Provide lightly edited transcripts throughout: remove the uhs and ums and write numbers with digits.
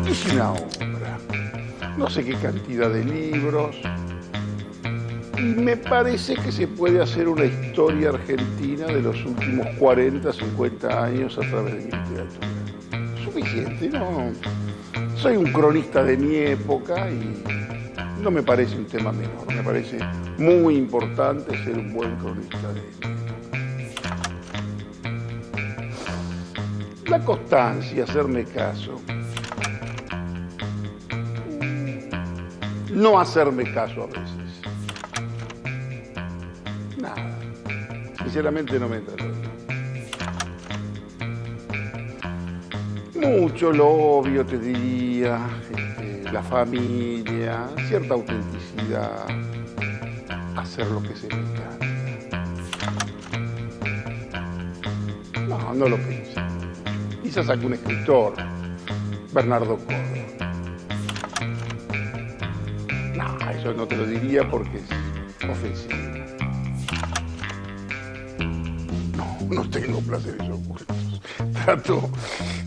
Hice una obra, no sé qué cantidad de libros, y me parece que se puede hacer una historia argentina de los últimos 40, 50 años a través de mi literatura. Suficiente, ¿no? Soy un cronista de mi época y no me parece un tema menor, me parece muy importante ser un buen cronista de mi época. La constancia, hacerme caso. No hacerme caso a veces. Nada. Sinceramente no me entra. Mucho lo obvio, te diría, la familia, cierta autenticidad, hacer lo que se me encanta. No, no lo pensé. Quizás algún escritor, Bernardo Córdoba. No, eso no te lo diría porque es ofensivo. No tengo placeres ocultos.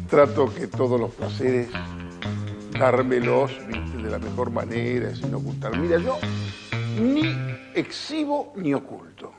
Trato que todos los placeres, dármelos, ¿viste? De la mejor manera, sin ocultar. Mira, yo ni exhibo ni oculto.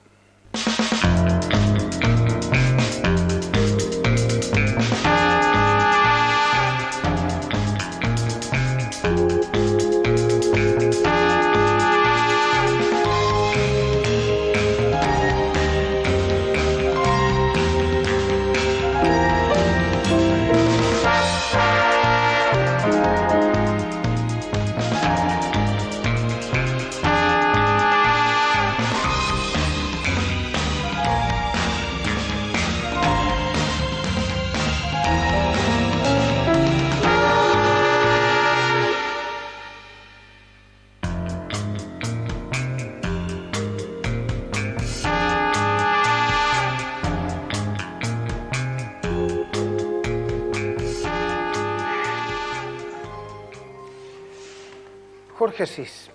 Jorge Asís,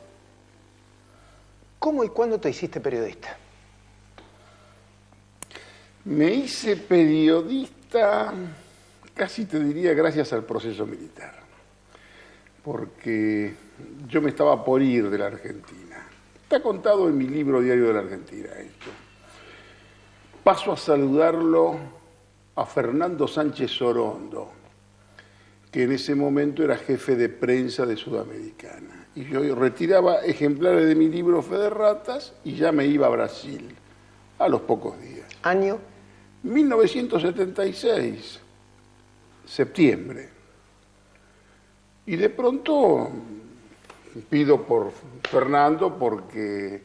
¿cómo y cuándo te hiciste periodista? Me hice periodista, casi te diría, gracias al proceso militar. Porque yo me estaba por ir de la Argentina. Está contado en mi libro Diario de la Argentina esto. Paso a saludarlo a Fernando Sánchez Orondo, que en ese momento era jefe de prensa de Sudamericana. Y yo retiraba ejemplares de mi libro Fe de Ratas y ya me iba a Brasil a los pocos días. ¿Año? 1976, septiembre. Y de pronto pido por Fernando porque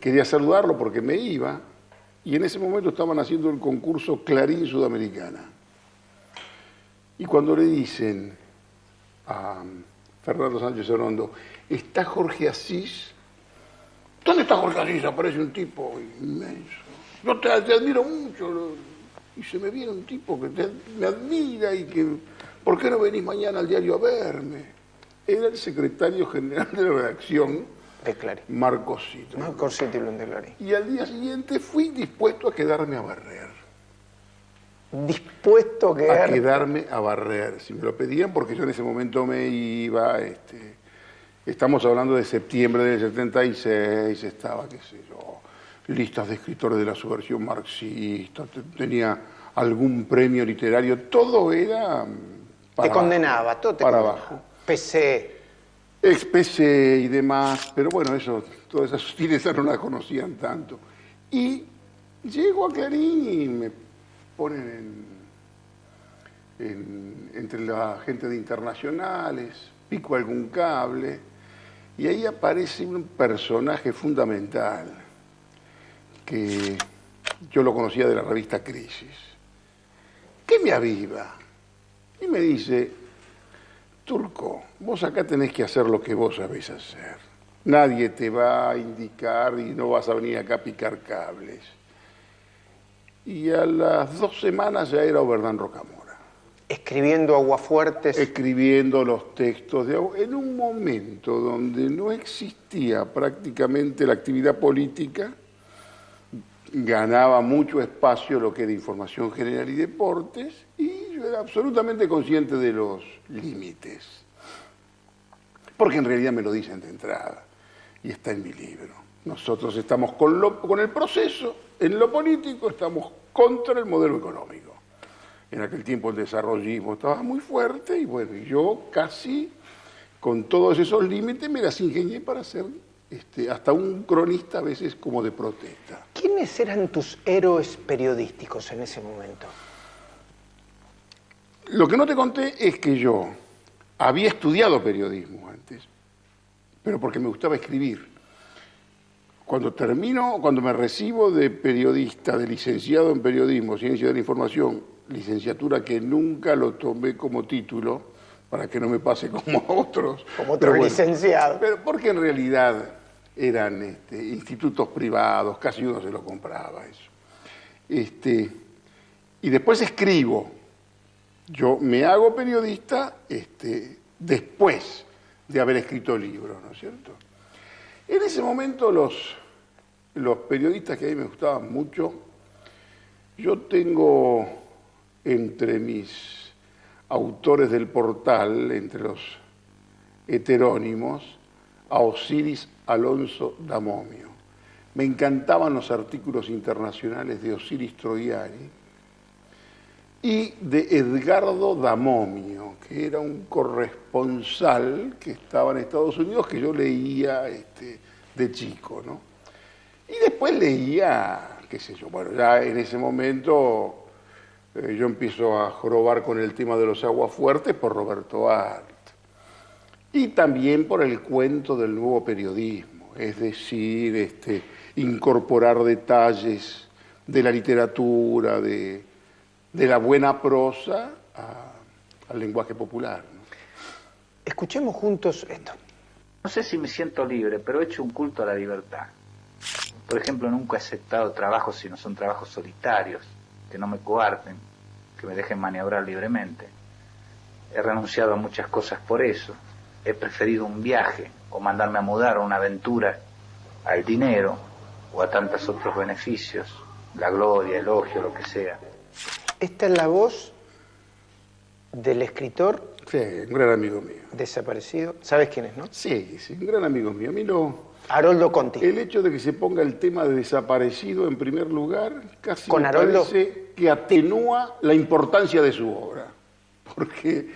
quería saludarlo porque me iba. Y en ese momento estaban haciendo el concurso Clarín Sudamericana. Y cuando le dicen a Fernando Sánchez Orondo, ¿está Jorge Asís? ¿Dónde está Jorge Asís? Aparece un tipo inmenso. Yo te admiro mucho. Y se me viene un tipo que me admira y que, ¿por qué no venís mañana al diario a verme? Era el secretario general de la redacción de Clarín. Marcos Citrón. Marcos Citrón de Clarín. Y al día siguiente fui dispuesto a quedarme a barrer. Dispuesto a quedarme a barrer, si me lo pedían, porque yo en ese momento me iba, estamos hablando de septiembre del 76, estaba, qué sé yo, listas de escritores de la subversión marxista, tenía algún premio literario, todo era para te condenaba, todo te para condenaba. abajo. PC. Ex-PC y demás, pero bueno, todas esas sutilezas no las conocían tanto. Y llego a Clarín y me ponen entre la gente de internacionales, pico algún cable, y ahí aparece un personaje fundamental, que yo lo conocía de la revista Crisis, que me aviva y me dice, Turco, vos acá tenés que hacer lo que vos sabés hacer. Nadie te va a indicar y no vas a venir acá a picar cables. Y a las 2 semanas ya era Oberdan Rocamora. Escribiendo Aguafuertes. Escribiendo los textos en un momento donde no existía prácticamente la actividad política, ganaba mucho espacio lo que era información general y deportes, y yo era absolutamente consciente de los límites. Porque en realidad me lo dicen de entrada, y está en mi libro. Nosotros estamos con el proceso, en lo político estamos contra el modelo económico. En aquel tiempo el desarrollismo estaba muy fuerte, y bueno, yo casi con todos esos límites me las ingenié para ser hasta un cronista a veces como de protesta. ¿Quiénes eran tus héroes periodísticos en ese momento? Lo que no te conté es que yo había estudiado periodismo antes, pero porque me gustaba escribir. Cuando me recibo de periodista, de licenciado en periodismo, ciencia de la información, licenciatura que nunca lo tomé como título, para que no me pase como a otros. Como otros licenciados. Pero porque en realidad eran institutos privados, casi uno se lo compraba eso. Y después escribo. Yo me hago periodista después de haber escrito libros, ¿no es cierto? En ese momento los periodistas que a mí me gustaban mucho, yo tengo entre mis autores del portal, entre los heterónimos, a Osiris Alonso da Momio. Me encantaban los artículos internacionales de Osiris Troiani y de Edgardo da Momio, que era un corresponsal que estaba en Estados Unidos, que yo leía de chico, ¿no? Y después leía, qué sé yo, bueno, ya en ese momento yo empiezo a jorobar con el tema de los aguafuertes por Roberto Arlt. Y también por el cuento del nuevo periodismo, es decir, incorporar detalles de la literatura, de la buena prosa al lenguaje popular, ¿no? Escuchemos juntos esto. No sé si me siento libre, pero he hecho un culto a la libertad. Por ejemplo, nunca he aceptado trabajos si no son trabajos solitarios, que no me coarten, que me dejen maniobrar libremente. He renunciado a muchas cosas por eso. He preferido un viaje o mandarme a mudar o una aventura al dinero o a tantos otros beneficios, la gloria, elogio, lo que sea. Esta es la voz del escritor. Sí, un gran amigo mío. Desaparecido. ¿Sabes quién es, no? Sí, un gran amigo mío. A mí Haroldo Conti. El hecho de que se ponga el tema de desaparecido en primer lugar casi ¿Con me Haroldo? parece que atenúa la importancia de su obra. Porque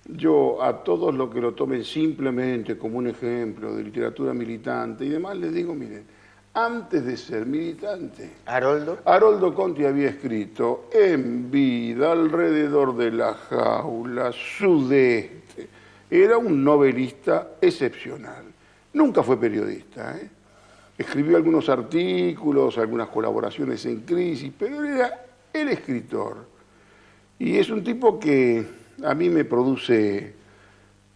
yo a todos los que lo tomen simplemente como un ejemplo de literatura militante y demás, les digo, miren, antes de ser militante, Haroldo Conti había escrito En vida, Alrededor de la jaula, Sudeste. Era un novelista excepcional. Nunca fue periodista, ¿eh? Escribió algunos artículos, algunas colaboraciones en Crisis, pero él era el escritor. Y es un tipo que a mí me produce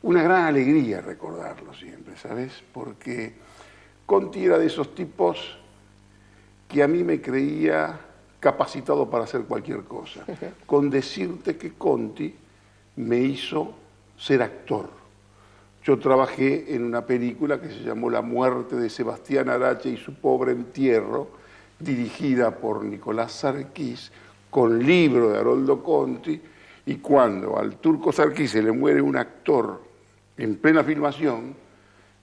una gran alegría recordarlo siempre, ¿sabes? Porque Conti era de esos tipos que a mí me creía capacitado para hacer cualquier cosa. Con decirte que Conti me hizo ser actor. Yo trabajé en una película que se llamó La muerte de Sebastián Arache y su pobre entierro, dirigida por Nicolás Sarquís, con libro de Haroldo Conti, y cuando al turco Sarquís se le muere un actor en plena filmación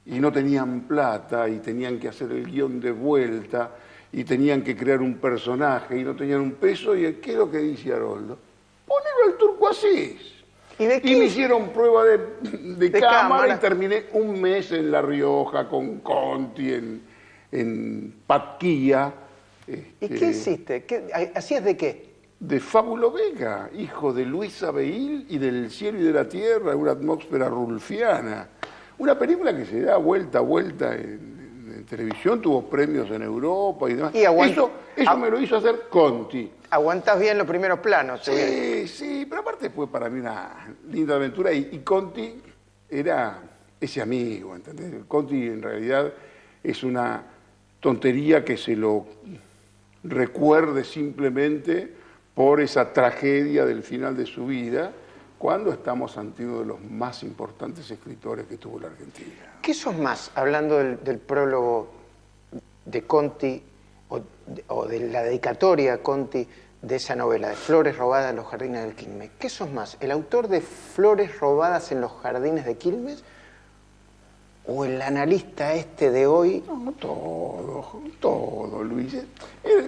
y no tenían plata y tenían que hacer el guión de vuelta y tenían que crear un personaje y no tenían un peso, ¿y qué es lo que dice Haroldo? Ponelo al turco Asís. ¿Y me hicieron prueba de cámara y terminé un mes en La Rioja con Conti, en Patquía. ¿Y qué hiciste? ¿Hacías de qué? De Fábulo Vega, hijo de Luisa Beil y del cielo y de la tierra, una atmósfera rulfiana. Una película que se da vuelta a vuelta en televisión, tuvo premios en Europa y demás. Eso me lo hizo hacer Conti. Aguantás bien los primeros planos. Sí, pero aparte fue para mí una linda aventura y Conti era ese amigo, ¿entendés? Conti en realidad es una tontería que se lo recuerde simplemente por esa tragedia del final de su vida, cuando estamos ante uno de los más importantes escritores que tuvo la Argentina. ¿Qué sos más, hablando del prólogo de Conti, o de la dedicatoria a Conti de esa novela, de Flores robadas en los jardines del Quilmes. ¿Qué sos más, el autor de Flores robadas en los jardines de Quilmes o el analista este de hoy? No, todo, Luis.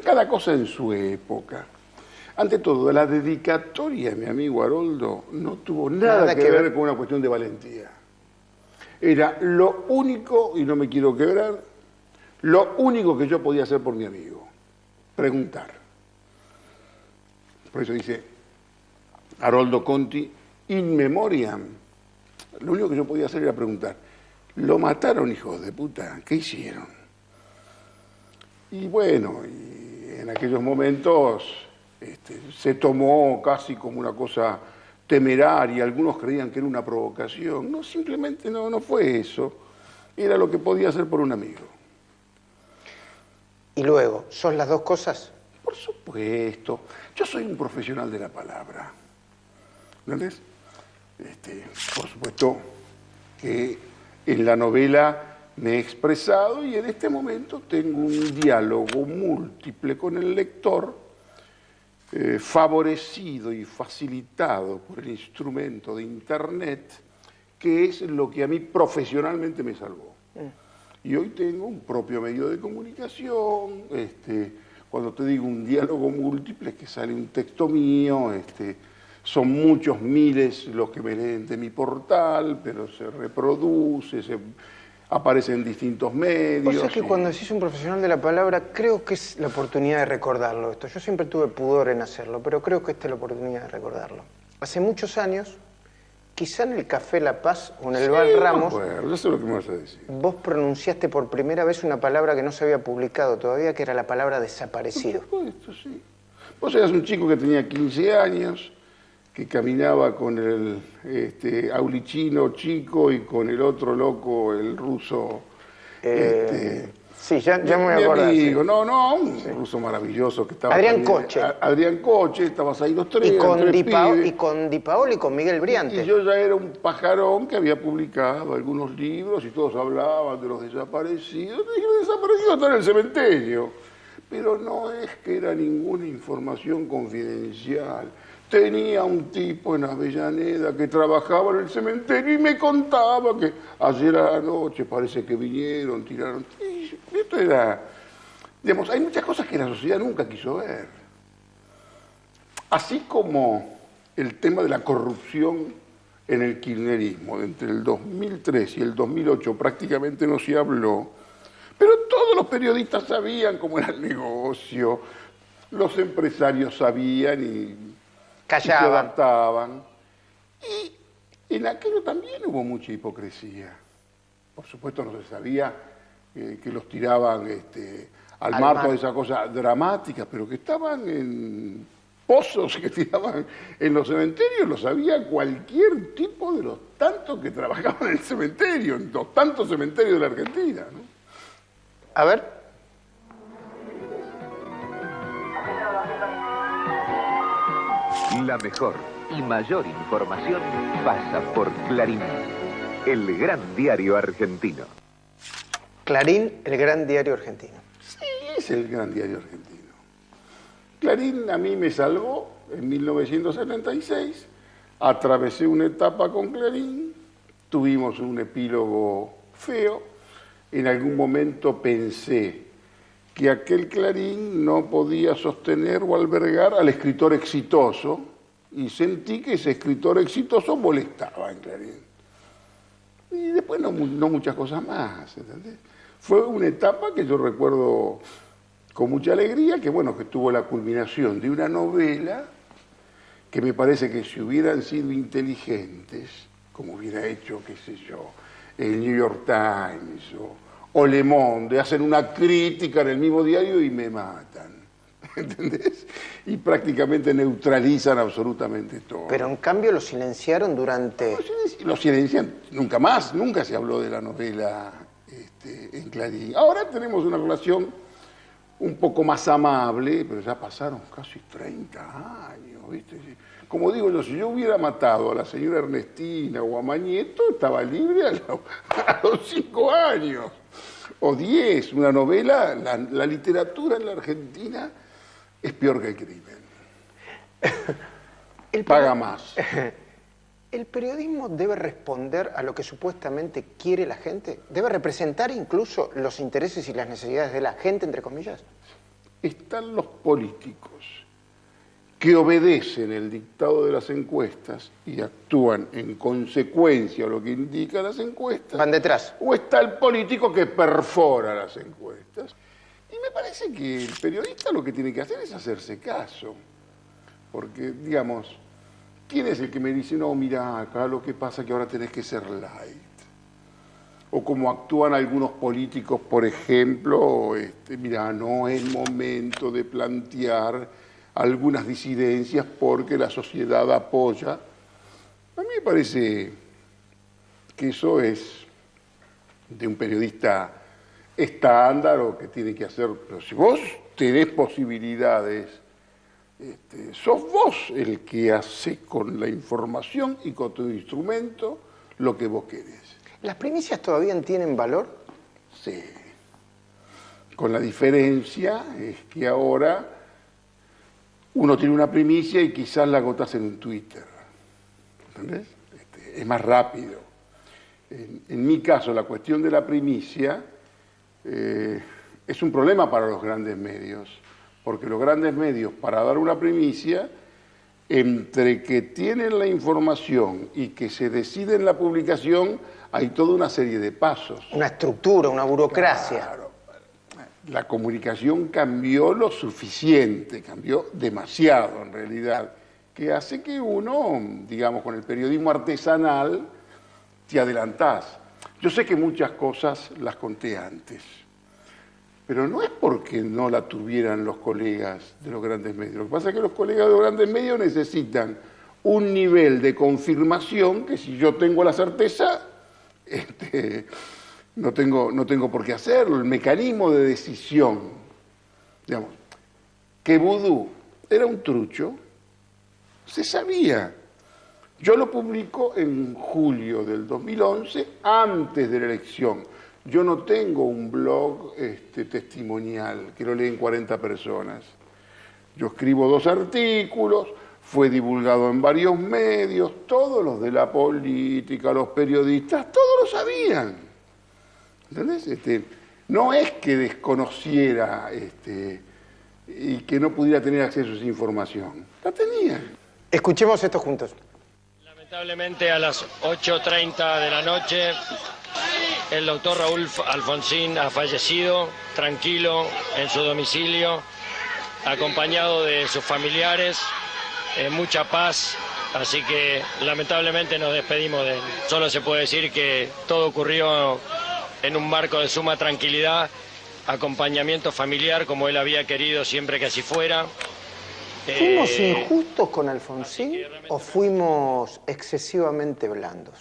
Cada cosa en su época. Ante todo, la dedicatoria, mi amigo Haroldo, no tuvo nada que ver con una cuestión de valentía. Era lo único, y no me quiero quebrar, lo único que yo podía hacer por mi amigo. Preguntar. Por eso dice Haroldo Conti, in memoriam. Lo único que yo podía hacer era preguntar. Lo mataron, hijos de puta. ¿Qué hicieron? Y bueno, y en aquellos momentos se tomó casi como una cosa temeraria. Algunos creían que era una provocación. No, simplemente no fue eso. Era lo que podía hacer por un amigo. Y luego, ¿sos las dos cosas? Por supuesto. Yo soy un profesional de la palabra. ¿Entendés? Por supuesto que en la novela me he expresado y en este momento tengo un diálogo múltiple con el lector, favorecido y facilitado por el instrumento de Internet, que es lo que a mí profesionalmente me salvó. Y hoy tengo un propio medio de comunicación, cuando te digo un diálogo múltiple, es que sale un texto mío, son muchos miles los que me leen de mi portal, pero se reproduce, aparece en distintos medios. O sea que cuando decís un profesional de la palabra, creo que es la oportunidad de recordarlo esto. Yo siempre tuve pudor en hacerlo, pero creo que esta es la oportunidad de recordarlo. Hace muchos años, quizá en el Café La Paz o en el Bar Ramos, yo sé lo que me vas a decir. Vos pronunciaste por primera vez una palabra que no se había publicado todavía, que era la palabra desaparecido. Por supuesto, sí. Vos eras un chico que tenía 15 años, que caminaba con el aulichino chico y con el otro loco, el ruso. Sí, ya me voy a acordar. Amigo, sí. Un ruso maravilloso que estaba. Adrián Coche. Adrián Coche, estabas ahí los tres. Y con Di Paoli y con Miguel Briante. Y yo ya era un pajarón que había publicado algunos libros y todos hablaban de los desaparecidos. Y los desaparecidos están en el cementerio. Pero no es que era ninguna información confidencial. Tenía un tipo en Avellaneda que trabajaba en el cementerio y me contaba que ayer a la noche parece que vinieron, tiraron. Y esto era. Digamos, hay muchas cosas que la sociedad nunca quiso ver. Así como el tema de la corrupción en el kirchnerismo, entre el 2003 y el 2008 prácticamente no se habló, pero todos los periodistas sabían cómo era el negocio, los empresarios sabían y se adaptaban. Y en aquello también hubo mucha hipocresía. Por supuesto no se sabía que los tiraban al mar, todas esas cosas dramáticas, pero que estaban en pozos que tiraban en los cementerios, lo sabía cualquier tipo de los tantos que trabajaban en el cementerio, en los tantos cementerios de la Argentina, ¿no? A ver. La mejor y mayor información pasa por Clarín, el gran diario argentino. Clarín, el gran diario argentino. Sí, es el gran diario argentino. Clarín a mí me salvó en 1976, atravesé una etapa con Clarín, tuvimos un epílogo feo, en algún momento pensé que aquel Clarín no podía sostener o albergar al escritor exitoso, y sentí que ese escritor exitoso molestaba en Clarín. Y después no muchas cosas más, ¿entendés? Fue una etapa que yo recuerdo con mucha alegría, que bueno, que tuvo la culminación de una novela que me parece que si hubieran sido inteligentes, como hubiera hecho, qué sé yo, el New York Times o Le Monde, hacen una crítica en el mismo diario y me matan, ¿entendés? Y prácticamente neutralizan absolutamente todo. Pero en cambio lo silenciaron durante... Lo silencian, nunca se habló de la novela en Clarín. Ahora tenemos una relación un poco más amable, pero ya pasaron casi 30 años, ¿viste? Como digo yo, si yo hubiera matado a la señora Ernestina o a Mañeto, estaba libre a los 5 años. o 10, una novela, la literatura en la Argentina es peor que el crimen. Paga más. ¿El periodismo debe responder a lo que supuestamente quiere la gente? ¿Debe representar incluso los intereses y las necesidades de la gente, entre comillas? Están los políticos que obedecen el dictado de las encuestas y actúan en consecuencia a lo que indican las encuestas. Van detrás. O está el político que perfora las encuestas. Y me parece que el periodista lo que tiene que hacer es hacerse caso. Porque, digamos, ¿quién es el que me dice, no, mira, acá lo que pasa es que ahora tenés que ser light? O como actúan algunos políticos, por ejemplo, mira, no es momento de plantear algunas disidencias porque la sociedad apoya. A mí me parece que eso es de un periodista estándar o que tiene que hacer. Pero si vos tenés posibilidades, sos vos el que hace con la información y con tu instrumento lo que vos querés. ¿Las primicias todavía tienen valor? Sí. Con la diferencia es que ahora uno tiene una primicia y quizás la agotas en un Twitter. ¿Entendés? Es más rápido. En mi caso, la cuestión de la primicia es un problema para los grandes medios, porque los grandes medios, para dar una primicia, entre que tienen la información y que se decide en la publicación, hay toda una serie de pasos. Una estructura, una burocracia. Claro. La comunicación cambió lo suficiente, cambió demasiado en realidad, que hace que uno, digamos, con el periodismo artesanal, te adelantás. Yo sé que muchas cosas las conté antes, pero no es porque no la tuvieran los colegas de los grandes medios. Lo que pasa es que los colegas de los grandes medios necesitan un nivel de confirmación que si yo tengo la certeza, no tengo por qué hacerlo. El mecanismo de decisión, digamos, que Vudú era un trucho, se sabía. Yo lo publico en julio del 2011, antes de la elección. Yo no tengo un blog testimonial que lo leen 40 personas. Yo escribo 2 artículos, fue divulgado en varios medios, todos los de la política, los periodistas, todos lo sabían. ¿Entendés? No es que desconociera y que no pudiera tener acceso a esa información. La tenía. Escuchemos esto juntos. Lamentablemente a las 8:30 de la noche el doctor Raúl Alfonsín ha fallecido tranquilo en su domicilio, acompañado de sus familiares, en mucha paz, así que lamentablemente nos despedimos de él. Solo se puede decir que todo ocurrió en un marco de suma tranquilidad, acompañamiento familiar como él había querido siempre que así fuera. ¿Fuimos injustos con Alfonsín o fuimos excesivamente blandos?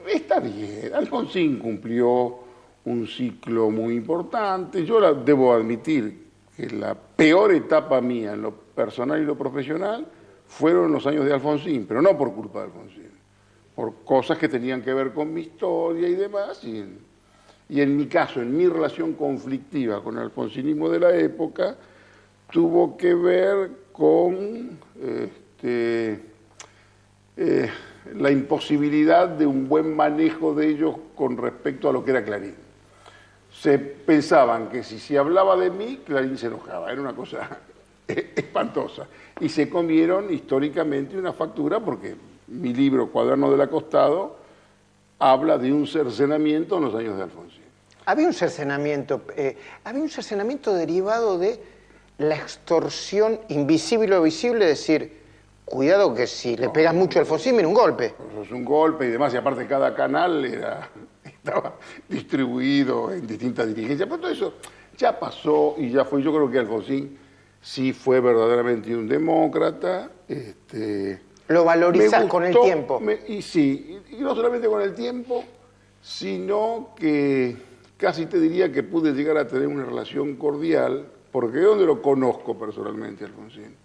Está bien. Alfonsín cumplió un ciclo muy importante. Yo debo admitir que la peor etapa mía en lo personal y lo profesional fueron los años de Alfonsín, pero no por culpa de Alfonsín, por cosas que tenían que ver con mi historia y demás. Y en mi caso, en mi relación conflictiva con el alfonsinismo de la época, tuvo que ver con la imposibilidad de un buen manejo de ellos con respecto a lo que era Clarín. Se pensaban que si se hablaba de mí, Clarín se enojaba, era una cosa espantosa. Y se comieron históricamente una factura porque mi libro, Cuaderno del Acostado, habla de un cercenamiento en los años de Alfonsín. Había un cercenamiento derivado de la extorsión invisible o visible, es decir, cuidado que si le pegas mucho a Alfonsín, viene un golpe. Eso es un golpe y demás, y aparte cada canal estaba distribuido en distintas dirigencias, pero todo eso ya pasó y ya fue. Yo creo que Alfonsín sí fue verdaderamente un demócrata. Lo valorizás con el tiempo. Y no solamente con el tiempo, sino que casi te diría que pude llegar a tener una relación cordial, porque ¿dónde lo conozco personalmente, Alfonsín?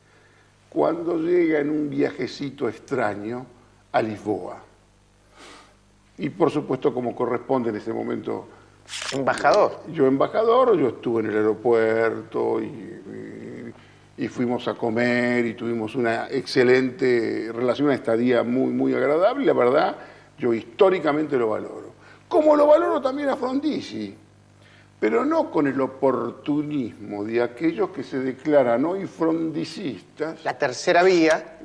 Cuando llega en un viajecito extraño a Lisboa. y por supuesto como corresponde en ese momento. Embajador. Yo embajador, yo estuve en el aeropuerto y fuimos a comer y tuvimos una excelente relación, una estadía muy, muy agradable. La verdad, yo históricamente lo valoro. Como lo valoro también a Frondizi, pero no con el oportunismo de aquellos que se declaran hoy frondicistas, La tercera vía.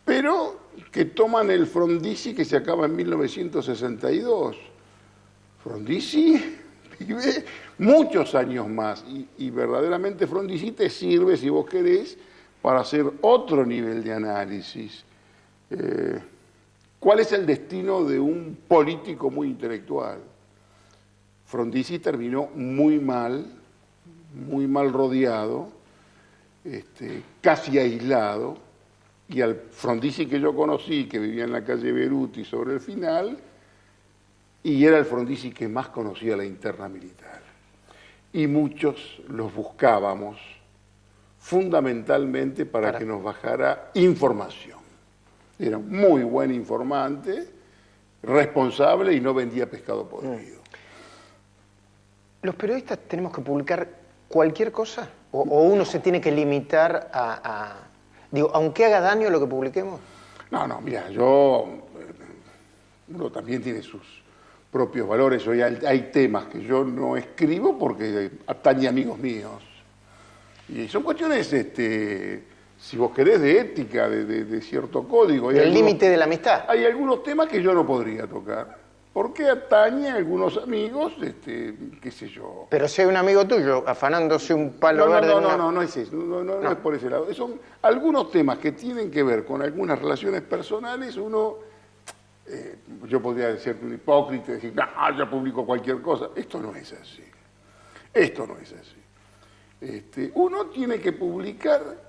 pero que toman el Frondizi que se acaba en 1962. Frondizi vive muchos años más y verdaderamente Frondizi te sirve, si vos querés, para hacer otro nivel de análisis. ¿Cuál es el destino de un político muy intelectual? Frondizi terminó muy mal rodeado, casi aislado, y al Frondizi que yo conocí, que vivía en la calle Beruti sobre el final, y era el Frondizi que más conocía la interna militar. Y muchos los buscábamos fundamentalmente para que nos bajara información. Era un muy buen informante, responsable y no vendía pescado podrido. ¿Los periodistas tenemos que publicar cualquier cosa? ¿O uno se tiene que limitar digo, aunque haga daño lo que publiquemos? No, mira, uno también tiene sus propios valores. Hoy hay temas que yo no escribo porque atañen a amigos míos. Y son cuestiones, si vos querés, de ética, de cierto código. El límite de la amistad. Hay algunos temas que yo no podría tocar, porque atañe a algunos amigos, qué sé yo. Pero si hay un amigo tuyo afanándose un palo verde... No es eso, no es por ese lado. Son algunos temas que tienen que ver con algunas relaciones personales, yo podría decir un hipócrita y decir, no, yo publico cualquier cosa. Esto no es así. Uno tiene que publicar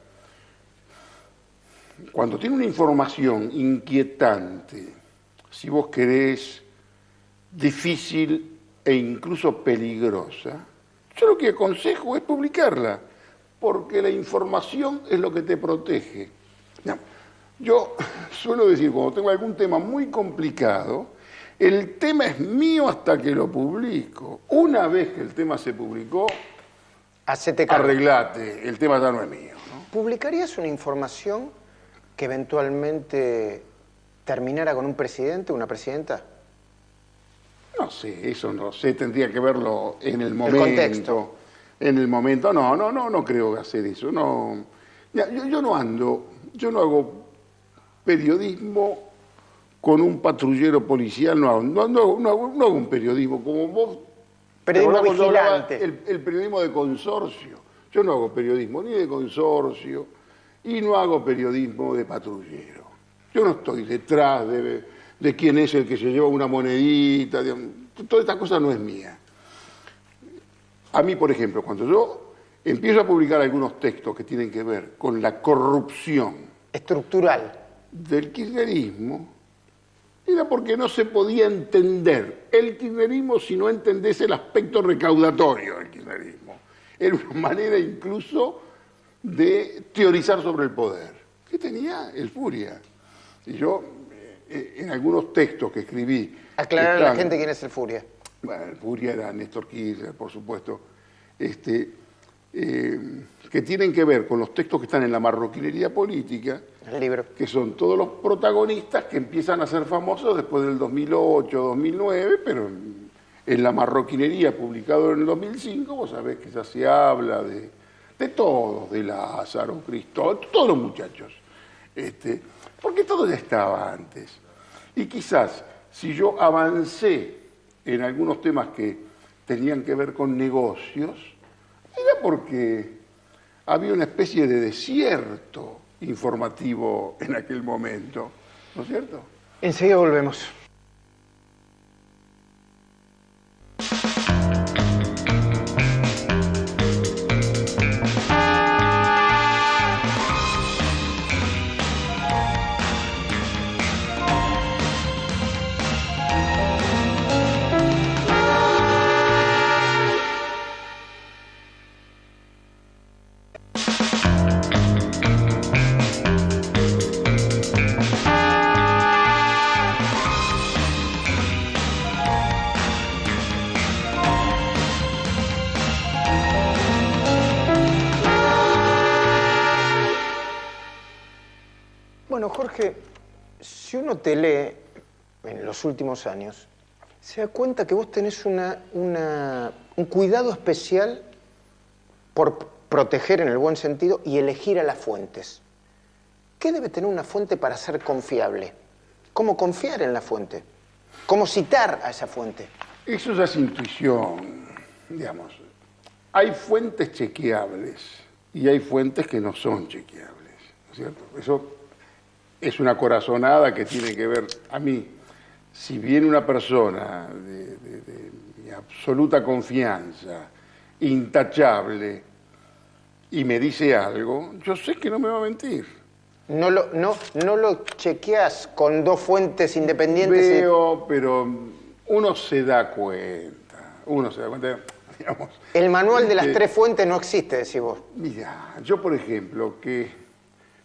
cuando tiene una información inquietante, si vos querés, difícil e incluso peligrosa. Yo lo que aconsejo es publicarla, porque la información es lo que te protege. Yo suelo decir, cuando tengo algún tema muy complicado, el tema es mío hasta que lo publico. Una vez que el tema se publicó, arreglate, el tema ya no es mío, ¿no? ¿Publicarías una información que eventualmente terminara con un presidente o una presidenta? No sé, eso no sé, tendría que verlo en el momento. El contexto. En el momento, no creo hacer eso. No. Yo no hago periodismo con un patrullero policial, no hago un periodismo como vos. Periodismo vigilante. El periodismo de consorcio. Yo no hago periodismo ni de consorcio y no hago periodismo de patrullero. Yo no estoy detrás de quién es el que se lleva una monedita. Toda esta cosa no es mía. A mí, por ejemplo, cuando yo empiezo a publicar algunos textos que tienen que ver con la corrupción estructural del kirchnerismo, era porque no se podía entender el kirchnerismo si no entendés el aspecto recaudatorio del kirchnerismo. Era una manera incluso de teorizar sobre el poder, que tenía el Furia. Y yo, en algunos textos que escribí... Aclarar a la gente quién es el Furia. Bueno, el Furia era Néstor Kirchner, por supuesto, que tienen que ver con los textos que están en la marroquinería política, el libro, que son todos los protagonistas que empiezan a ser famosos después del 2008, 2009, pero en la marroquinería publicado en el 2005, vos sabés que ya se habla de todos, de Lázaro, Cristóbal, todos los muchachos, porque todo ya estaba antes. Y quizás, si yo avancé en algunos temas que tenían que ver con negocios, era porque había una especie de desierto informativo en aquel momento, ¿no es cierto? Enseguida volvemos. Bueno, Jorge, si uno te lee en los últimos años, se da cuenta que vos tenés un cuidado especial por proteger en el buen sentido y elegir a las fuentes. ¿Qué debe tener una fuente para ser confiable? ¿Cómo confiar en la fuente? ¿Cómo citar a esa fuente? Eso ya es intuición, digamos. Hay fuentes chequeables y hay fuentes que no son chequeables, ¿no es cierto? Eso es una corazonada que tiene que ver, a mí, si viene una persona de absoluta confianza, intachable, y me dice algo, yo sé que no me va a mentir. No lo chequeas con dos fuentes independientes. Veo, pero uno se da cuenta, digamos. El manual de las tres fuentes no existe, decís vos. Mira, yo por ejemplo, que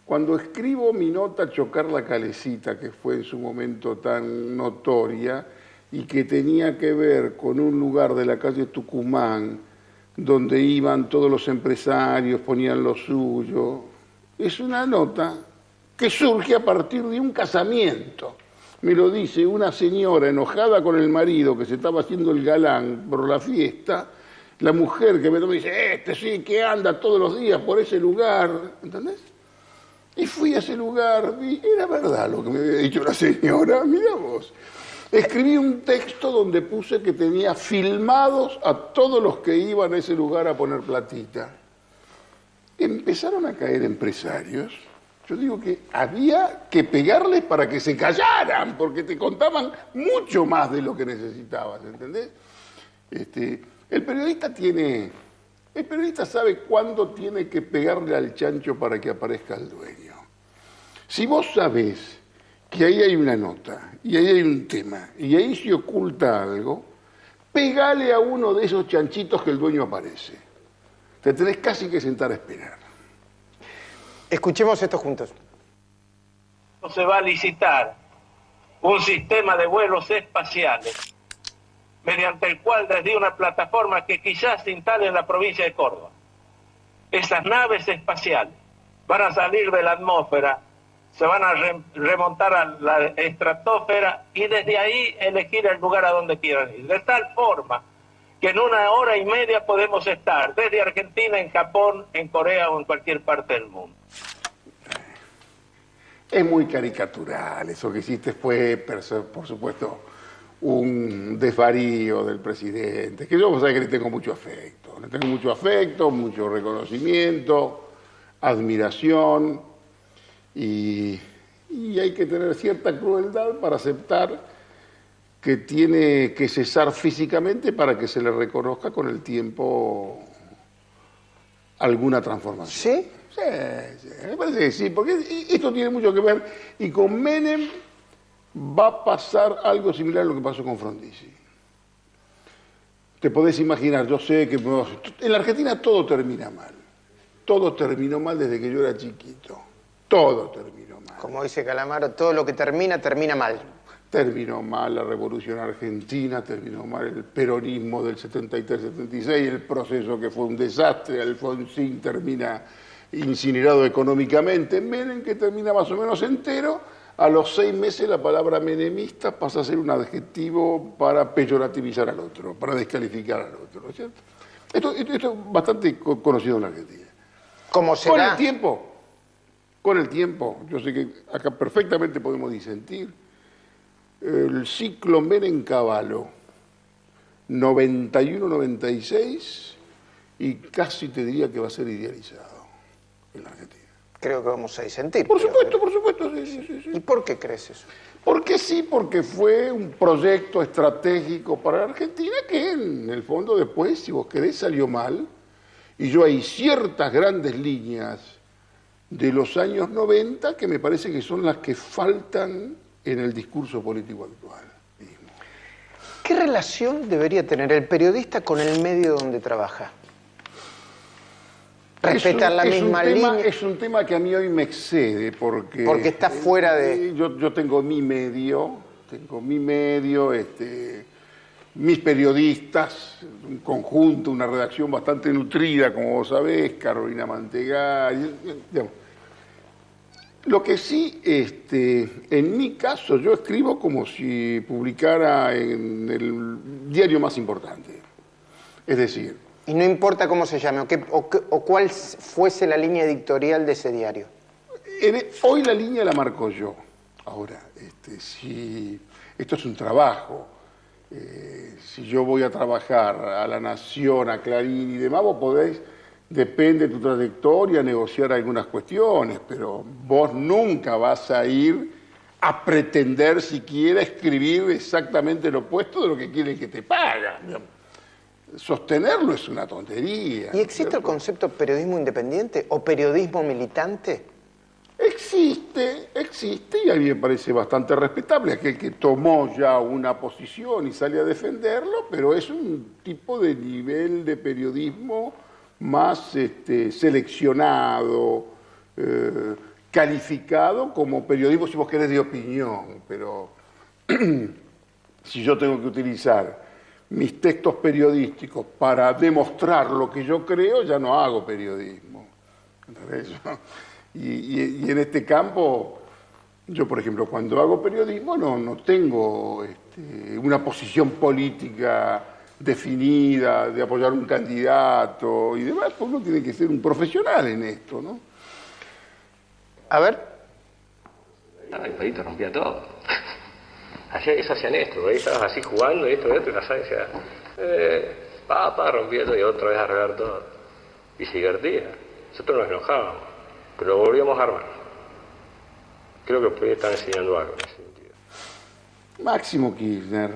cuando escribo mi nota Chocar la Calecita, que fue en su momento tan notoria y que tenía que ver con un lugar de la calle Tucumán donde iban todos los empresarios, ponían lo suyo, es una nota que surge a partir de un casamiento. Me lo dice una señora enojada con el marido que se estaba haciendo el galán por la fiesta, la mujer que me dice, sí, que anda todos los días por ese lugar, ¿entendés? Y fui a ese lugar, y era verdad lo que me había dicho la señora, mirá vos. Escribí un texto donde puse que tenía filmados a todos los que iban a ese lugar a poner platita. Empezaron a caer empresarios. Yo digo que había que pegarles para que se callaran, porque te contaban mucho más de lo que necesitabas, ¿entendés? El periodista sabe cuándo tiene que pegarle al chancho para que aparezca el dueño. Si vos sabés que ahí hay una nota, y ahí hay un tema, y ahí se oculta algo, pegale a uno de esos chanchitos que el dueño aparece. Te tenés casi que sentar a esperar. Escuchemos esto juntos. Se va a licitar un sistema de vuelos espaciales mediante el cual desde una plataforma que quizás se instale en la provincia de Córdoba, esas naves espaciales van a salir de la atmósfera, se van a remontar a la estratosfera y desde ahí elegir el lugar a donde quieran ir. De tal forma que en 1 hora y media podemos estar desde Argentina, en Japón, en Corea o en cualquier parte del mundo. Es muy caricatural, eso que hiciste fue, por supuesto, un desvarío del presidente, que yo vos sabés que le tengo mucho afecto, mucho reconocimiento, admiración, y hay que tener cierta crueldad para aceptar que tiene que cesar físicamente para que se le reconozca con el tiempo alguna transformación. ¿Sí? Sí, me parece que sí, porque esto tiene mucho que ver, y con Menem va a pasar algo similar a lo que pasó con Frondizi. Te podés imaginar, yo sé que en la Argentina todo termina mal. Todo terminó mal desde que yo era chiquito. Todo terminó mal. Como dice Calamaro, todo lo que termina mal. Terminó mal la Revolución Argentina, terminó mal el peronismo del 73-76, el proceso que fue un desastre, Alfonsín termina incinerado económicamente, Menem que termina más o menos entero, a los 6 meses la palabra menemista pasa a ser un adjetivo para peyorativizar al otro, para descalificar al otro, ¿no es cierto? Esto es bastante conocido en la Argentina. ¿Cómo será? Con el tiempo, yo sé que acá perfectamente podemos disentir, el ciclo Menem-Cavallo, 91-96, y casi te diría que va a ser idealizado en la Argentina. Creo que vamos a disentir. Por supuesto, sí. ¿Y por qué crees eso? Porque sí, porque fue un proyecto estratégico para la Argentina que en el fondo después, si vos querés, salió mal. Y yo hay ciertas grandes líneas de los años 90 que me parece que son las que faltan en el discurso político actual. ¿Qué relación debería tener el periodista con el medio donde trabaja? ¿Respetar la misma línea? Es un tema que a mí hoy me excede porque está fuera de... Yo tengo mi medio, mis periodistas, un conjunto, una redacción bastante nutrida, como vos sabés, Carolina Mantegay, digamos. Lo que sí, en mi caso, yo escribo como si publicara en el diario más importante. Es decir... Y no importa cómo se llame, o cuál fuese la línea editorial de ese diario. Hoy la línea la marco yo. Ahora, si esto es un trabajo, si yo voy a trabajar a La Nación, a Clarín y demás, vos podés, depende de tu trayectoria, negociar algunas cuestiones, pero vos nunca vas a ir a pretender siquiera escribir exactamente lo opuesto de lo que quieren que te pagan. Sostenerlo es una tontería. ¿Y existe el concepto periodismo independiente o periodismo militante? Existe, y a mí me parece bastante respetable aquel que tomó ya una posición y sale a defenderlo, pero es un tipo de nivel de periodismo más seleccionado, calificado como periodismo, si vos querés, de opinión. Pero si yo tengo que utilizar mis textos periodísticos para demostrar lo que yo creo, ya no hago periodismo. ¿Entendés? Y en este campo, yo, por ejemplo, cuando hago periodismo no tengo una posición política definida, de apoyar un candidato y demás, pues uno tiene que ser un profesional en esto, ¿no? A ver. El Pedito rompía todo. Eso hacía Néstor, ahí estabas así jugando y esto y la sala decía, rompiendo y otra vez a arreglar todo. Y se divertía. Nosotros nos enojábamos, pero lo volvíamos a armar. Creo que ustedes están enseñando algo en ese sentido. Máximo Kirchner,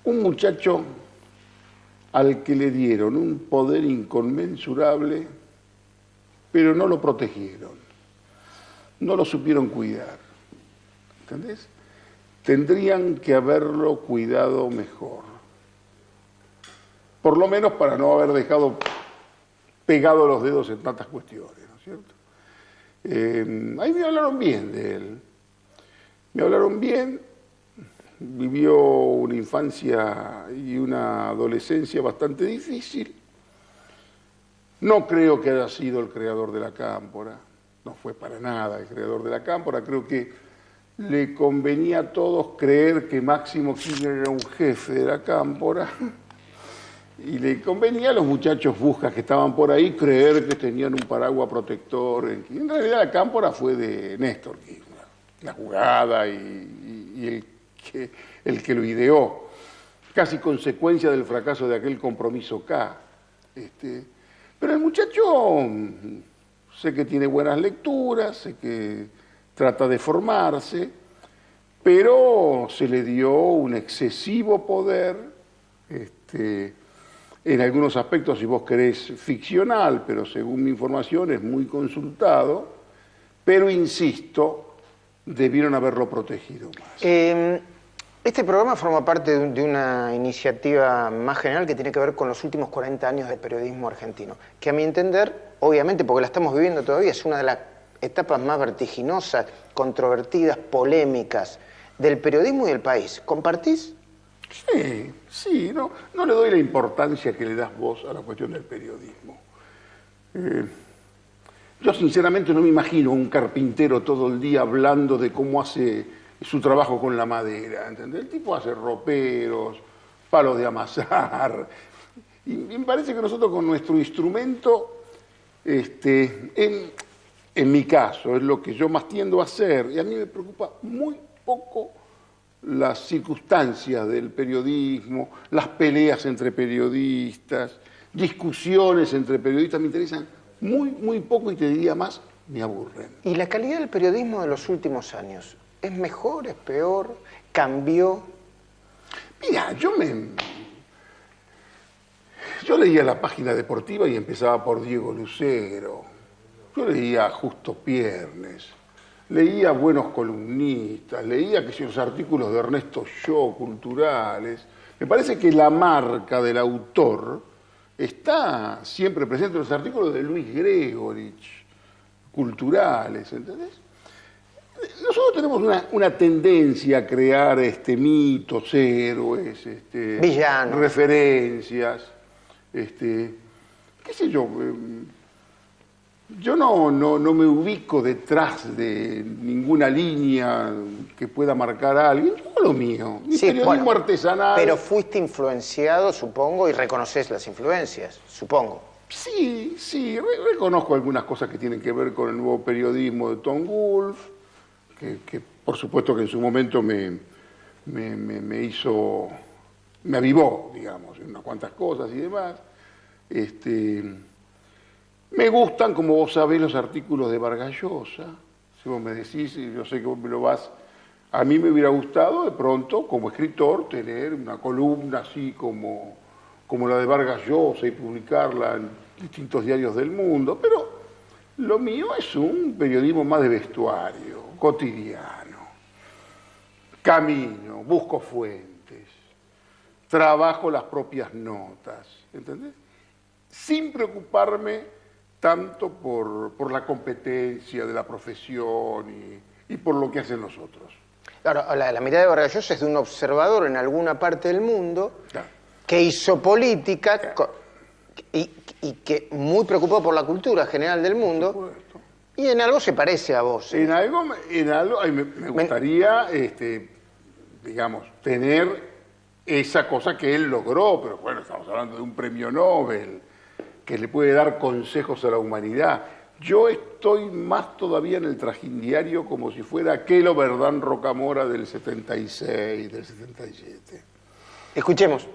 un muchacho al que le dieron un poder inconmensurable, pero no lo protegieron, no lo supieron cuidar. ¿Entendés? Tendrían que haberlo cuidado mejor. Por lo menos para no haber dejado pegado los dedos en tantas cuestiones, ¿no es cierto? Ahí me hablaron bien de él. Me hablaron bien. Vivió una infancia y una adolescencia bastante difícil. No creo que haya sido el creador de la Cámpora. No fue para nada el creador de la Cámpora. Creo que le convenía a todos creer que Máximo Kirchner era un jefe de la Cámpora y le convenía a los muchachos buscas que estaban por ahí creer que tenían un paraguas protector. En realidad la Cámpora fue de Néstor Kirchner, la jugada y el que lo ideó, casi consecuencia del fracaso de aquel Compromiso K. Pero el muchacho sé que tiene buenas lecturas, sé que trata de formarse, pero se le dio un excesivo poder, en algunos aspectos, si vos querés, ficcional, pero según mi información es muy consultado, pero insisto, debieron haberlo protegido más. Este programa forma parte de una iniciativa más general que tiene que ver con los últimos 40 años del periodismo argentino, que a mi entender, obviamente, porque la estamos viviendo todavía, es una de las etapas más vertiginosas, controvertidas, polémicas del periodismo y del país. ¿Compartís? Sí, no le doy la importancia que le das vos a la cuestión del periodismo. Yo sinceramente no me imagino un carpintero todo el día hablando de cómo hace su trabajo con la madera, ¿entendés? El tipo hace roperos, palos de amasar, y me parece que nosotros con nuestro instrumento, en mi caso, es lo que yo más tiendo a hacer, y a mí me preocupa muy poco las circunstancias del periodismo, las peleas entre periodistas, discusiones entre periodistas, me interesan muy poco y te diría más, me aburren. ¿Y la calidad del periodismo de los últimos años? ¿Es mejor, es peor? ¿Cambió? Mira, yo leía la página deportiva y empezaba por Diego Lucero. Yo leía a Justo Piernes, leía buenos columnistas, leía los artículos de Ernesto Shaw, culturales. Me parece que la marca del autor está siempre presente en los artículos de Luis Gregorich, culturales, ¿entendés? Nosotros tenemos una tendencia a crear mitos, héroes, villanos, referencias, qué sé yo. Yo no me ubico detrás de ninguna línea que pueda marcar a alguien. Yo lo mío, mi periodismo artesanal. Pero fuiste influenciado, supongo, y reconoces las influencias, supongo. Sí, reconozco algunas cosas que tienen que ver con el nuevo periodismo de Tom Wolfe, que por supuesto que en su momento me avivó, digamos, en unas cuantas cosas y demás. Me gustan, como vos sabés, los artículos de Vargas Llosa. Si vos me decís, yo sé que vos me lo vas... A mí me hubiera gustado, de pronto, como escritor, tener una columna así como la de Vargas Llosa y publicarla en distintos diarios del mundo, pero lo mío es un periodismo más de vestuario, cotidiano. Camino, busco fuentes, trabajo las propias notas, ¿entendés? Sin preocuparme tanto por la competencia de la profesión y por lo que hacen los otros. Claro, la mirada de Vargas Llosa es de un observador en alguna parte del mundo, Claro. que hizo política, Claro. y que muy preocupado por la cultura general del mundo, Por supuesto. y en algo se parece a vos. En algo ay, me gustaría, digamos, tener esa cosa que él logró, pero bueno, estamos hablando de un premio Nobel que le puede dar consejos a la humanidad. Yo estoy más todavía en el trajín diario como si fuera aquel Verdán Rocamora del 76, del 77. Escuchemos.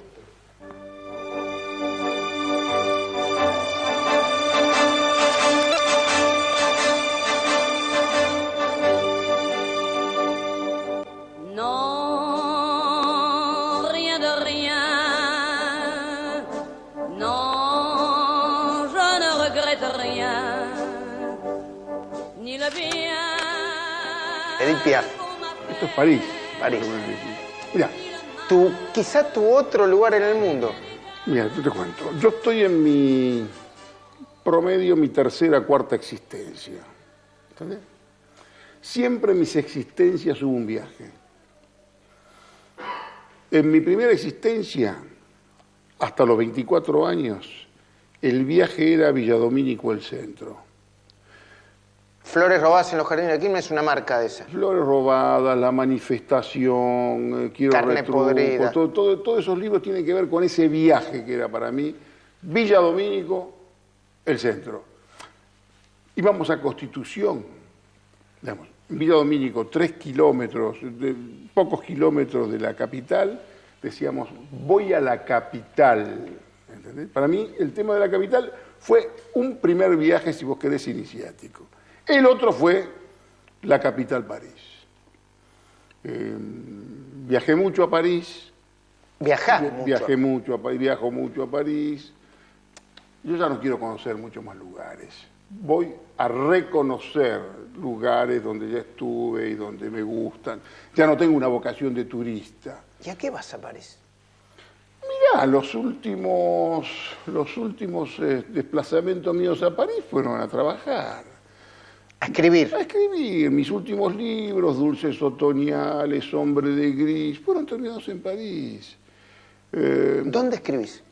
Non, rien de rien. Non, je ne regrette rien. Ni le bien. Edith Piaf. Esto es París. París. Mira, Quizá tu otro lugar en el mundo. yo te cuento. Yo estoy en mi promedio, mi tercera, cuarta existencia. ¿Entendés? Siempre en mis existencias hubo un viaje. En mi primera existencia, hasta los 24 años, el viaje era Villadomínico el Centro. Flores robadas en los jardines de Quilmes es una marca de esa. Flores robadas, La manifestación, Quiero Carne retruco, podrida. todos esos libros tienen que ver con ese viaje que era para mí Villadomínico el Centro. Íbamos a Constitución, digamos, en Villadomínico, 3 kilómetros, pocos kilómetros de la capital, decíamos, voy a la capital. ¿Entendés? Para mí el tema de la capital fue un primer viaje, si vos querés, iniciático. El otro fue la capital, París. Viajé mucho a París. Viajás mucho. Viajé mucho a París, viajo mucho a París. Yo ya no quiero conocer muchos más lugares. Voy a reconocer lugares donde ya estuve y donde me gustan. Ya no tengo una vocación de turista. ¿Y a qué vas a París? Mirá, los últimos desplazamientos míos a París fueron a trabajar. A escribir. A escribir. Mis últimos libros, Dulces Otoñales, Hombre de Gris, fueron terminados en París. ¿Dónde escribís?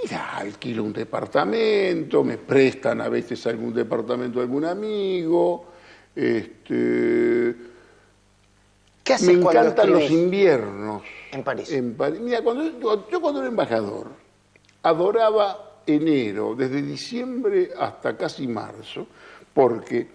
Mira, alquilo un departamento, me prestan a veces algún departamento de algún amigo. ¿Qué haces Me cuando encantan los escribís inviernos. en París? Mira, yo cuando era embajador, adoraba enero, desde diciembre hasta casi marzo, porque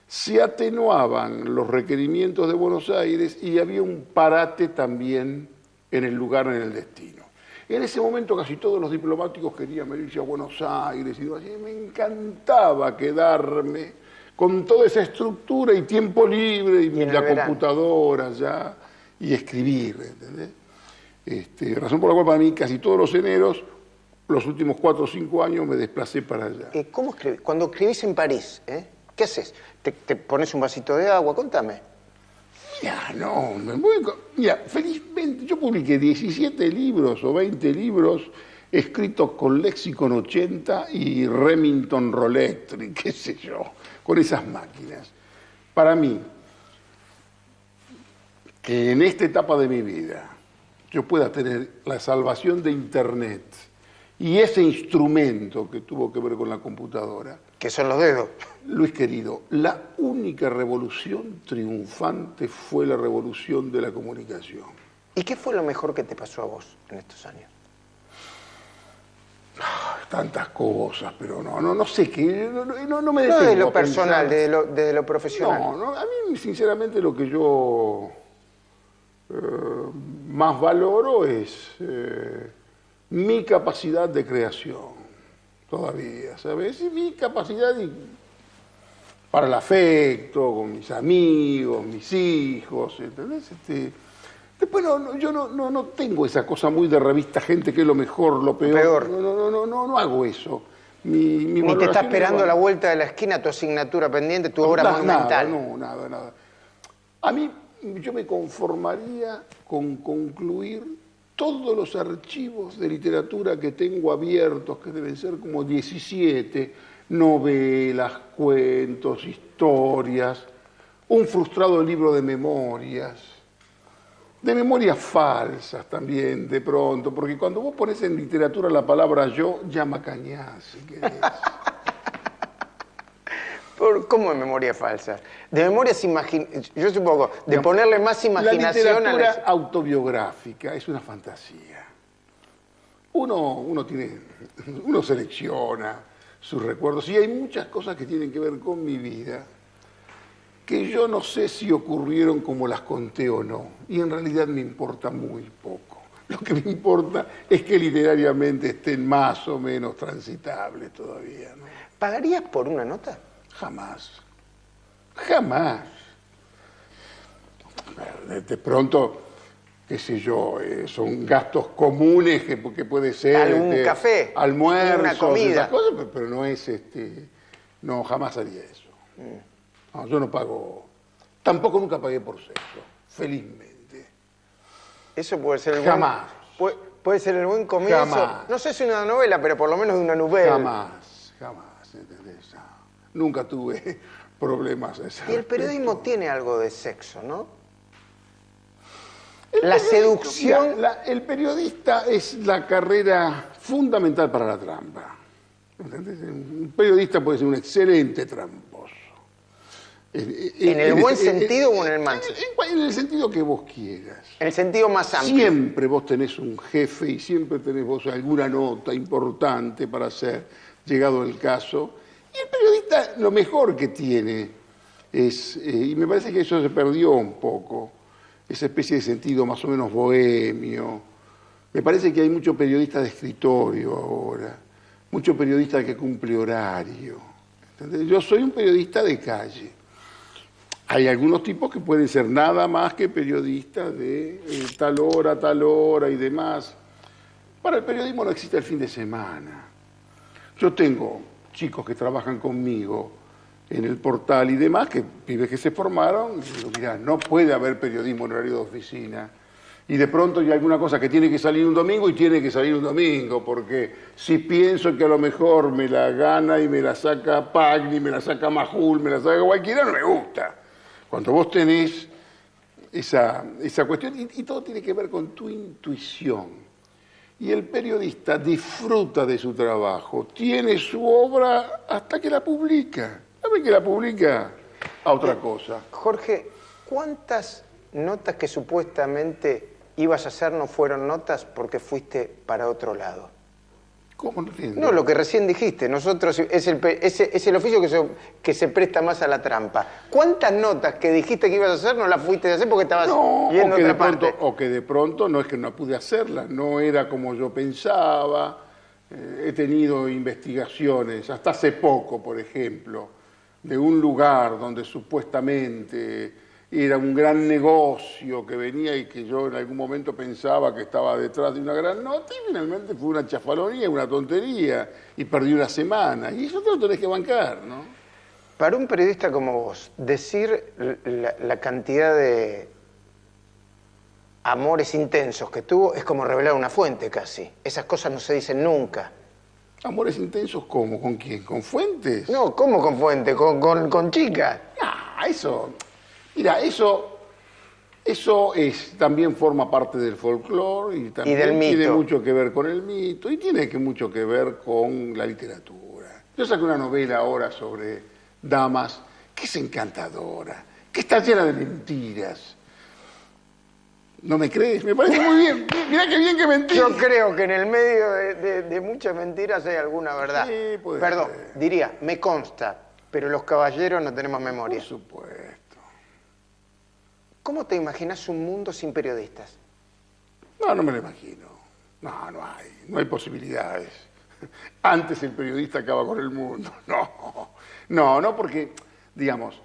se atenuaban los requerimientos de Buenos Aires y había un parate también en el lugar, en el destino. En ese momento casi todos los diplomáticos querían venirse a Buenos Aires y así. Me encantaba quedarme con toda esa estructura y tiempo libre y en la el verano. computadora ya y escribir, ¿entendés? Razón por la cual para mí casi todos los eneros, los últimos 4 o 5 años me desplacé para allá. ¿Cómo escribís? Cuando escribís en París, ¿qué haces? ¿Te pones un vasito de agua? Contame. Mira, felizmente yo publiqué 17 libros o 20 libros escritos con Lexicon 80 y Remington Rolectric, qué sé yo, con esas máquinas. Para mí, que en esta etapa de mi vida yo pueda tener la salvación de Internet Y ese instrumento que tuvo que ver con la computadora, Que son los dedos. Luis querido, la única revolución triunfante fue la revolución de la comunicación. ¿Y qué fue lo mejor que te pasó a vos en estos años? Tantas cosas, pero no sé qué, no me No detengo de lo a personal, pensar. de lo profesional. No, a mí sinceramente lo que yo más valoro es mi capacidad de creación, todavía, ¿sabes? Y mi capacidad para el afecto, con mis amigos, mis hijos, ¿entendés? Después yo no tengo esa cosa muy de revista Gente, que es lo mejor, lo peor. No hago eso. Mi Ni te está valoración esperando es, a la vuelta de la esquina tu asignatura pendiente, tu obra monumental. Nada. A mí, yo me conformaría con concluir todos los archivos de literatura que tengo abiertos, que deben ser como 17, novelas, cuentos, historias, un frustrado libro de memorias falsas también, de pronto, porque cuando vos pones en literatura la palabra yo, ya macañás, si querés. ¿Cómo de memoria falsa? De memorias yo supongo, de ponerle más imaginación la a literatura autobiográfica es una fantasía. Uno selecciona sus recuerdos y hay muchas cosas que tienen que ver con mi vida que yo no sé si ocurrieron como las conté o no, y en realidad me importa muy poco. Lo que me importa es que literariamente estén más o menos transitables todavía, ¿no? ¿Pagarías por una nota? Jamás. De pronto, qué sé yo, son gastos comunes que puede ser... ¿Algún café? Almuerzos, ¿Una comida? esas cosas, pero no es... no, jamás haría eso. No, yo no pago... Tampoco nunca pagué por sexo, felizmente. Eso puede ser el Jamás. Puede ser el buen comienzo. Jamás. No sé si una novela, pero por lo menos de una novela. Jamás, ¿entendés? Nunca tuve problemas. Y el periodismo tiene algo de sexo, ¿no? La seducción... Mira, el periodista es la carrera fundamental para la trampa. ¿Entendés? Un periodista puede ser un excelente tramposo. ¿En el buen sentido o en el mal? En el sentido que vos quieras. En el sentido más amplio. Siempre vos tenés un jefe y siempre tenés vos alguna nota importante para hacer, llegado el caso. Y el periodista lo mejor que tiene es, y me parece que eso se perdió un poco, esa especie de sentido más o menos bohemio. Me parece que hay mucho periodista de escritorio ahora, mucho periodista que cumple horario. ¿Entendés? Yo soy un periodista de calle. Hay algunos tipos que pueden ser nada más que periodistas de tal hora y demás. Para el periodismo no existe el fin de semana. Yo tengo chicos que trabajan conmigo en el portal y demás, que pibes que se formaron, y digo, mirá, no puede haber periodismo en horario de oficina. Y de pronto hay alguna cosa que tiene que salir un domingo y tiene que salir un domingo, porque si pienso que a lo mejor me la gana y me la saca Pagni, me la saca Majul, me la saca cualquiera, no me gusta. Cuando vos tenés esa cuestión, y todo tiene que ver con tu intuición. Y el periodista disfruta de su trabajo, tiene su obra hasta que la publica. ¿Sabe que la publica? A otra cosa. Jorge, ¿cuántas notas que supuestamente ibas a hacer no fueron notas porque fuiste para otro lado? ¿Cómo no entiendo? No, lo que recién dijiste, nosotros es el oficio que se presta más a la trampa. ¿Cuántas notas que dijiste que ibas a hacer no las fuiste a hacer porque estabas yendo a otra parte? O que de pronto no es que no pude hacerlas, no era como yo pensaba. He tenido investigaciones, hasta hace poco, por ejemplo, de un lugar donde supuestamente era un gran negocio que venía y que yo en algún momento pensaba que estaba detrás de una gran nota y finalmente fue una chafalonía, una tontería y perdí una semana. Y eso te lo tenés que bancar, ¿no? Para un periodista como vos, decir la cantidad de amores intensos que tuvo es como revelar una fuente casi. Esas cosas no se dicen nunca. ¿Amores intensos cómo? ¿Con quién? ¿Con fuentes? No, ¿cómo con fuente? ¿Con chicas? Ah, eso... Mira, eso Eso también forma parte del folclore y también del mito. tiene mucho que ver con el mito y tiene mucho que ver con la literatura. Yo saqué una novela ahora sobre damas que es encantadora, que está llena de mentiras. ¿No me crees? Me parece muy bien. Mirá qué bien que mentí. Yo creo que en el medio de muchas mentiras hay alguna verdad. Sí, puede Perdón, ser. diría, me consta, pero los caballeros no tenemos memoria. Por supuesto. ¿Cómo te imaginas un mundo sin periodistas? No me lo imagino. No hay posibilidades. Antes el periodista acaba con el mundo. No, porque, digamos,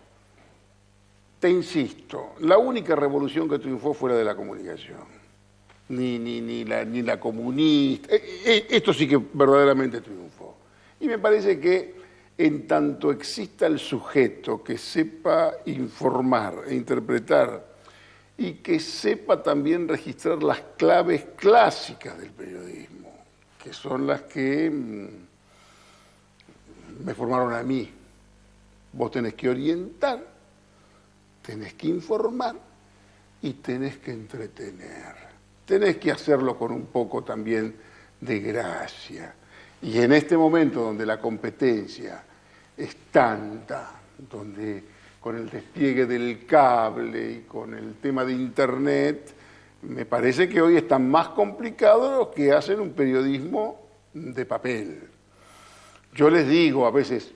te insisto, la única revolución que triunfó fue la de la comunicación. Ni la comunista. Esto sí que verdaderamente triunfó. Y me parece que en tanto exista el sujeto que sepa informar e interpretar y que sepa también registrar las claves clásicas del periodismo, que son las que me formaron a mí. Vos tenés que orientar, tenés que informar y tenés que entretener. Tenés que hacerlo con un poco también de gracia. Y en este momento donde la competencia es tanta, donde con el despliegue del cable y con el tema de Internet, me parece que hoy están más complicados los que hacen un periodismo de papel. Yo les digo a veces,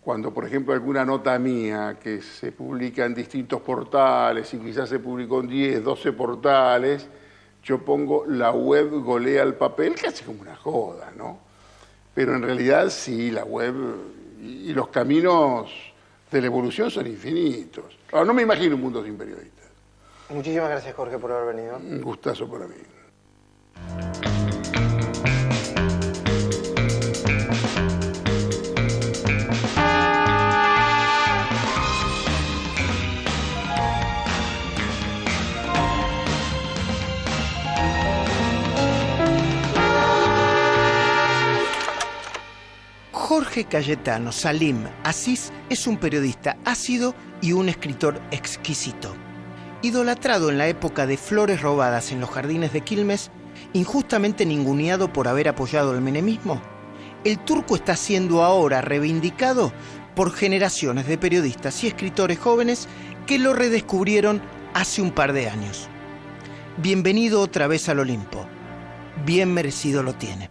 cuando por ejemplo alguna nota mía que se publica en distintos portales y quizás se publicó en 10, 12 portales, yo pongo la web golea al papel, casi como una joda, ¿no? Pero en realidad sí, la web y los caminos de la evolución son infinitos. Ahora, no me imagino un mundo sin periodistas. Muchísimas gracias, Jorge, por haber venido. Un gustazo para mí. Jorge Cayetano Salim Aziz es un periodista ácido y un escritor exquisito. Idolatrado en la época de flores robadas en los jardines de Quilmes, injustamente ninguneado por haber apoyado el menemismo, el turco está siendo ahora reivindicado por generaciones de periodistas y escritores jóvenes que lo redescubrieron hace un par de años. Bienvenido otra vez al Olimpo. Bien merecido lo tiene.